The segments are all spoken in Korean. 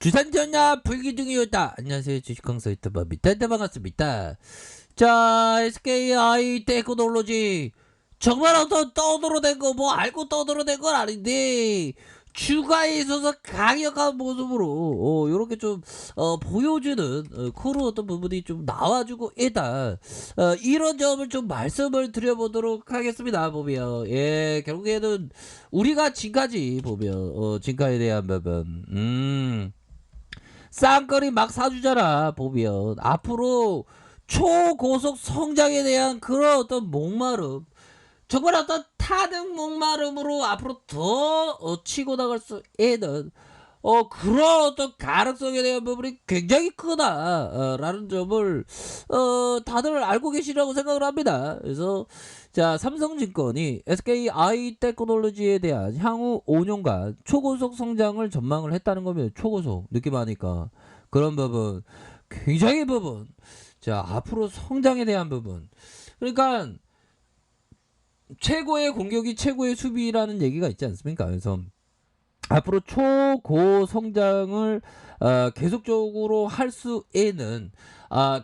주산전야 불기둥이었다. 안녕하세요. 주식강사 유튜버입니다. 반갑습니다. 자, SKI 테크놀로지 정말 어떤 떠들어댄 거 뭐 알고 떠들어댄 건 아닌데 주가에 있어서 강력한 모습으로 이렇게 좀 보여주는 그런 어떤 부분이 좀 나와주고 있다. 이런 점을 좀 말씀을 드려보도록 하겠습니다. 보면 예, 결국에는 우리가 지금까지 보면 진가에 대한 부분 쌍거리 막 사주잖아. 보면 앞으로 초고속 성장에 대한 그런 어떤 목마름, 정말 어떤 타등 목마름으로 앞으로 더 치고 나갈 수 있는 그런 어떤 가능성에 대한 부분이 굉장히 크다라는 점을 다들 알고 계시라고 생각을 합니다. 그래서 자, 삼성증권이 SKI 테크놀로지에 대한 향후 5년간 초고속 성장을 전망을 했다는 거면 초고속 느낌하니까 그런 부분 굉장히 부분 자 앞으로 성장에 대한 부분 그러니까 최고의 공격이 최고의 수비라는 얘기가 있지 않습니까? 그래서 앞으로 초고 성장을 계속적으로 할 수 있는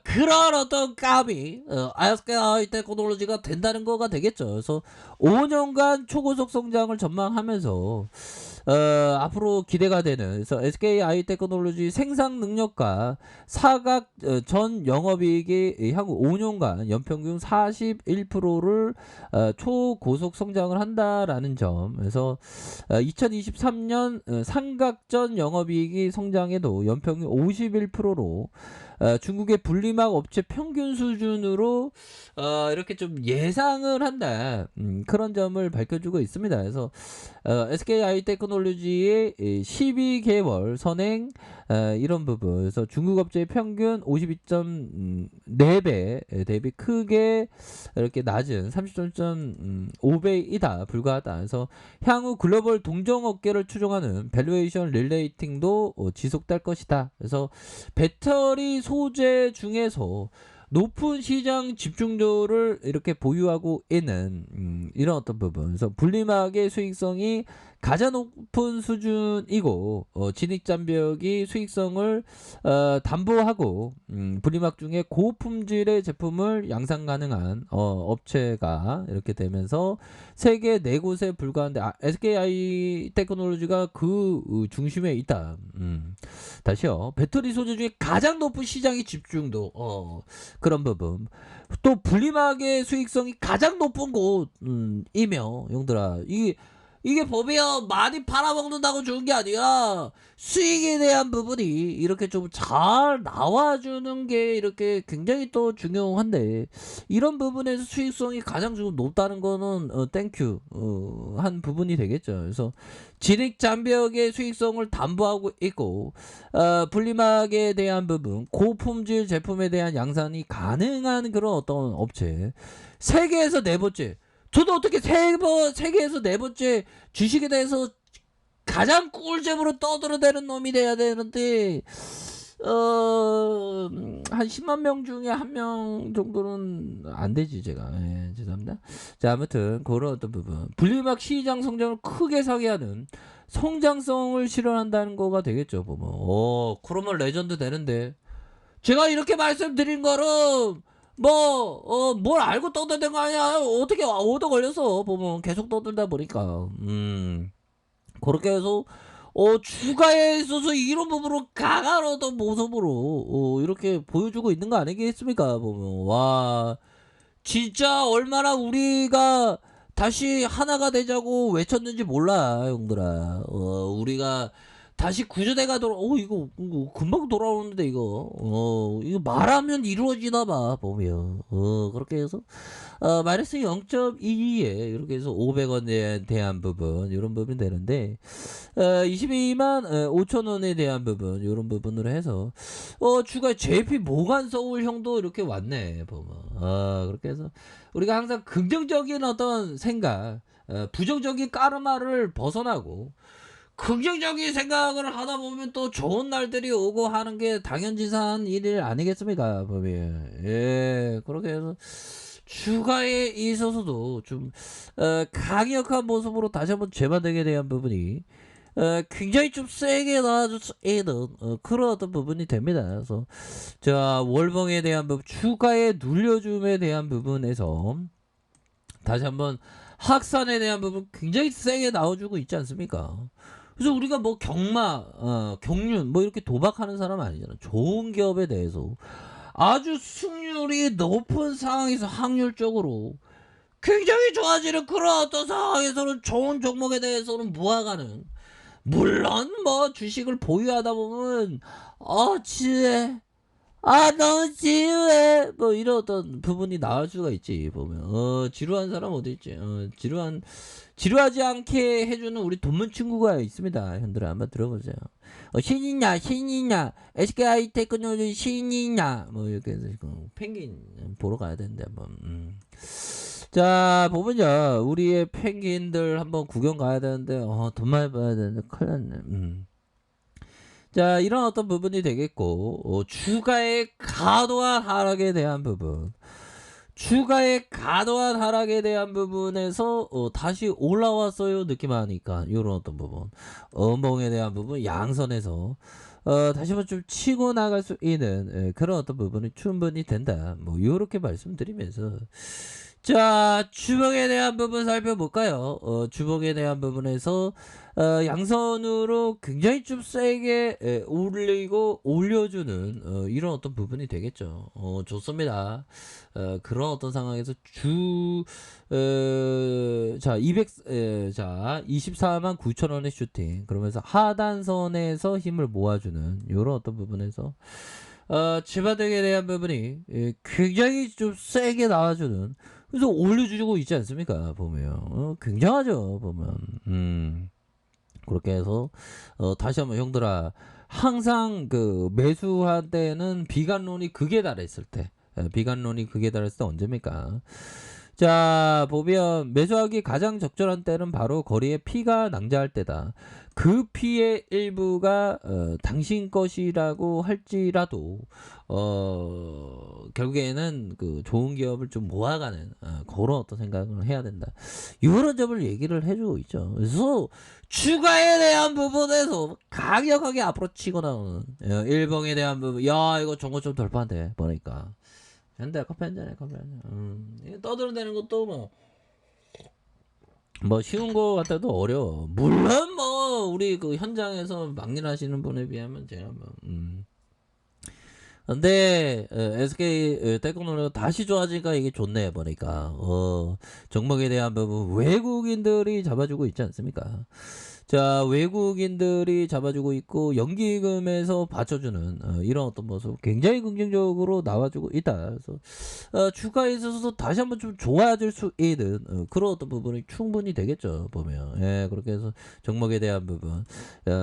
그런 어떤 감이 ISKI 테크놀로지가 된다는 거가 되겠죠. 그래서 5년간 초고속 성장을 전망하면서 앞으로 기대가 되는 그래서 SKI 테크놀로지 생산 능력과 사각 전 영업이익이 향후 5년간 연평균 41%를 초고속 성장을 한다라는 점. 그래서 2023년 삼각전 영업이익이 성장해도 연평균 51%로 중국의 분리막 업체 평균 수준으로 이렇게 좀 예상을 한다. 그런 점을 밝혀주고 있습니다. 그래서 SKI 테크놀로지의 12개월 선행 이런 부분 그래서 중국 업체의 평균 52.4배 대비 크게 이렇게 낮은 30.5배이다 불과하다. 그래서 향후 글로벌 동종업계를 추종하는 밸류에이션 릴레이팅도 지속될 것이다. 그래서 배터리 소재 중에서 높은 시장 집중도를 이렇게 보유하고 있는 이런 어떤 부분 그래서 분리막의 수익성이 가장 높은 수준이고 진입장벽이 수익성을 담보하고 분리막 중에 고품질의 제품을 양산 가능한 업체가 이렇게 되면서 세계 4곳에 불과한데 SKI 테크놀로지가 그 중심에 있다. 다시요. 배터리 소재 중에 가장 높은 시장의 집중도 그런 부분 또 분리막의 수익성이 가장 높은 곳이며 용들아 이게 보면 많이 팔아먹는다고 좋은 게 아니라 수익에 대한 부분이 이렇게 좀 잘 나와주는 게 이렇게 굉장히 또 중요한데 이런 부분에서 수익성이 가장 좀 높다는 거는 땡큐 한 부분이 되겠죠. 그래서 진입 장벽의 수익성을 담보하고 있고 분리막에 대한 부분 고품질 제품에 대한 양산이 가능한 그런 어떤 업체 세계에서 네 번째 저도 어떻게 세계에서 네 번째 주식에 대해서 가장 꿀잼으로 떠들어대는 놈이 돼야 되는데 한 10만 명 중에 한 명 정도는 안 되지 제가 죄송합니다. 자 아무튼 그런 어떤 부분 분리막 시장 성장을 크게 상회하는 성장성을 실현한다는 거가 되겠죠 보면 그러면 레전드 되는데 제가 이렇게 말씀드린 거는 뭘 알고 떠드는 거 아니야. 어떻게 얻어 걸려서 보면 계속 떠들다 보니까 그렇게 해서 주가에 있어서 이런 부분으로 강한 어떤 모습으로 이렇게 보여주고 있는 거 아니겠습니까 보면 와 진짜 얼마나 우리가 다시 하나가 되자고 외쳤는지 몰라 형들아. 우리가 다시 구조대가 이거 금방 돌아오는데 이거 말하면 이루어지나 봐 보면 그렇게 해서 마이너스 0.22에 이렇게 해서 500원에 대한 부분 이런 부분이 되는데 22만 5천 원에 대한 부분 이런 부분으로 해서 주가 JP 모간 서울형도 이렇게 왔네 보면 그렇게 해서 우리가 항상 긍정적인 어떤 생각 부정적인 까르마를 벗어나고 긍정적인 생각을 하다 보면 또 좋은 날들이 오고 하는 게 당연지사한 일 아니겠습니까 보면 그렇게 해서 주가에 있어서도 좀 강력한 모습으로 다시 한번 재만들게 대한 부분이 굉장히 좀 세게 나와줄 수 있는 그런 어떤 부분이 됩니다. 그래서 자 월봉에 대한 부분, 추가의 눌려줌에 대한 부분에서 다시 한번 확산에 대한 부분 굉장히 세게 나와주고 있지 않습니까? 그래서 우리가 뭐 경륜 뭐 이렇게 도박하는 사람 아니잖아. 좋은 기업에 대해서 아주 승률이 높은 상황에서 확률적으로 굉장히 좋아지는 그런 어떤 상황에서는 좋은 종목에 대해서는 모아가는, 물론 뭐 주식을 보유하다 보면 지혜 너무 지루해 뭐 이런 어떤 부분이 나올 수가 있지. 보면 지루한 사람 어디 있지. 지루하지 않게 해주는 우리 돈문 친구가 있습니다. 형들아 한번 들어보세요. 신이냐 SK 테크놀로지 신이냐 뭐 이렇게 해서 펭귄 보러 가야 되는데 한번. 자 보면요, 우리의 펭귄들 한번 구경 가야 되는데 돈 많이 받아야 되는데 큰일 났네. 자 이런 어떤 부분이 되겠고, 주가의 과도한 하락에 대한 부분, 주가의 과도한 하락에 대한 부분에서 다시 올라왔어요 느낌 하니까 이런 어떤 부분, 음봉에 대한 부분 양선에서 다시 한번 좀 치고 나갈 수 있는 그런 어떤 부분이 충분히 된다, 뭐 요렇게 말씀드리면서 자 주봉에 대한 부분 살펴볼까요. 주봉에 대한 부분에서 양선으로 굉장히 좀 세게 올려주는 이런 어떤 부분이 되겠죠. 좋습니다. 그런 어떤 상황에서 자 24만 9천 원의 슈팅, 그러면서 하단선에서 힘을 모아주는 이런 어떤 부분에서 지바등에 대한 부분이 굉장히 좀 세게 나와주는, 그래서 올려주고 있지 않습니까? 보면 굉장하죠. 보면 그렇게 해서 다시 한번 형들아, 항상 그 매수할 때는 비관론이 극에 달했을 때, 비관론이 극에 달했을 때 언제입니까? 자 보면 매수하기 가장 적절한 때는 바로 거리에 피가 낭자할 때다. 그 피의 일부가 당신 것이라고 할지라도 결국에는 그 좋은 기업을 좀 모아가는 그런 어떤 생각을 해야 된다, 이런 점을 얘기를 해주고 있죠. 그래서 추가에 대한 부분에서 강력하게 앞으로 치고 나오는 일봉에 대한 부분, 야 이거 정거 좀 돌파한대 보니까. 근데 커피 한잔해, 커피 한잔. 떠들어대는 것도 뭐 쉬운 거 같아도 어려워. 물론 뭐 우리 그 현장에서 막일하시는 분에 비하면 제가 근데 SK 테크놀로지가 다시 좋아지니까 이게 좋네 보니까. 종목에 대한 부분 외국인들이 잡아주고 있지 않습니까? 자 외국인들이 잡아주고 있고 연기금에서 받쳐주는 이런 어떤 모습 굉장히 긍정적으로 나와주고 있다. 그래서 주가에 있어서도 다시 한번 좀 좋아질 수 있는 그런 어떤 부분이 충분히 되겠죠. 보면 그렇게 해서 종목에 대한 부분,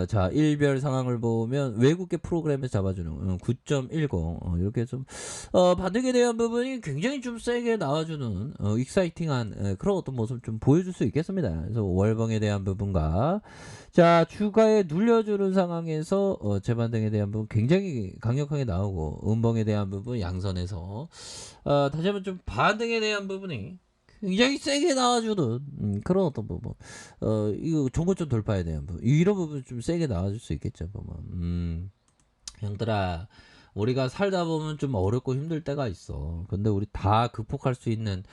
자 일별 상황을 보면 외국계 프로그램에서 잡아주는 9.10 이렇게 좀 반등에 대한 부분이 굉장히 좀 세게 나와주는 익사이팅한 그런 어떤 모습 좀 보여줄 수 있겠습니다. 그래서 월봉에 대한 부분과 자 주가에 눌려주는 상황에서 재반등에 대한 부분 굉장히 강력하게 나오고, 음봉에 대한 부분 양선에서 다시 한번 좀 반등에 대한 부분이 굉장히 세게 나와주는 그런 어떤 부분, 이거 종고점 돌파에 대한 부분, 이런 부분 좀 세게 나와줄 수 있겠죠. 보면 형들아, 우리가 살다 보면 좀 어렵고 힘들 때가 있어. 근데 우리 다 극복할 수 있는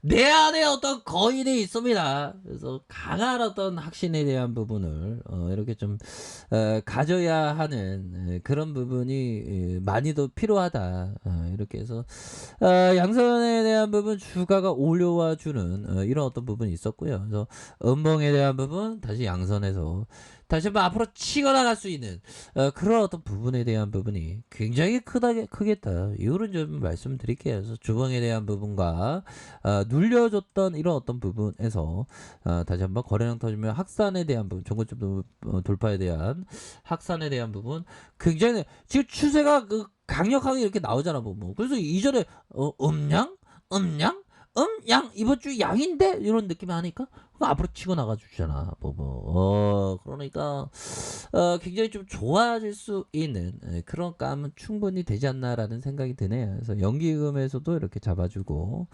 내 안에 어떤 거인이 있습니다. 그래서 강한 어떤 확신에 대한 부분을 이렇게 좀 가져야 하는 그런 부분이 많이도 필요하다. 이렇게 해서 양선에 대한 부분 주가가 올려와 주는 이런 어떤 부분이 있었고요. 그래서 음봉에 대한 부분 다시 양선에서 다시 한번 앞으로 치고 나갈 수 있는 그런 어떤 부분에 대한 부분이 굉장히 크겠다, 이런 점 말씀드릴게요. 그래서 주봉에 대한 부분과 눌려줬던 이런 어떤 부분에서 다시 한번 거래량 터지면 확산에 대한 부분, 종고점 돌파에 대한 확산에 대한 부분 굉장히 지금 추세가 강력하게 이렇게 나오잖아. 뭐 그래서 이전에 음양 이번 주 양인데 이런 느낌이 하니까 앞으로 치고 나가주잖아. 그러니까 굉장히 좀 좋아질 수 있는 그런 감은 충분히 되지 않나라는 생각이 드네요. 그래서 연기금에서도 이렇게 잡아주고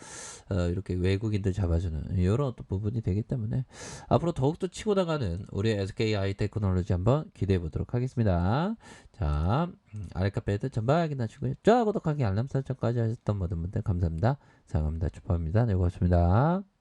이렇게 외국인들 잡아주는 이런 또 부분이 되기 때문에 앞으로 더욱더 치고 나가는 우리 SK 하이테크놀로지 한번 기대해 보도록 하겠습니다. 자, 알카페드 전방 확인하시고요. 좋아요, 구독하기, 알람 설정까지 하셨던 모든 분들 감사합니다. 사랑합니다. 축복합니다. 네, 고맙습니다.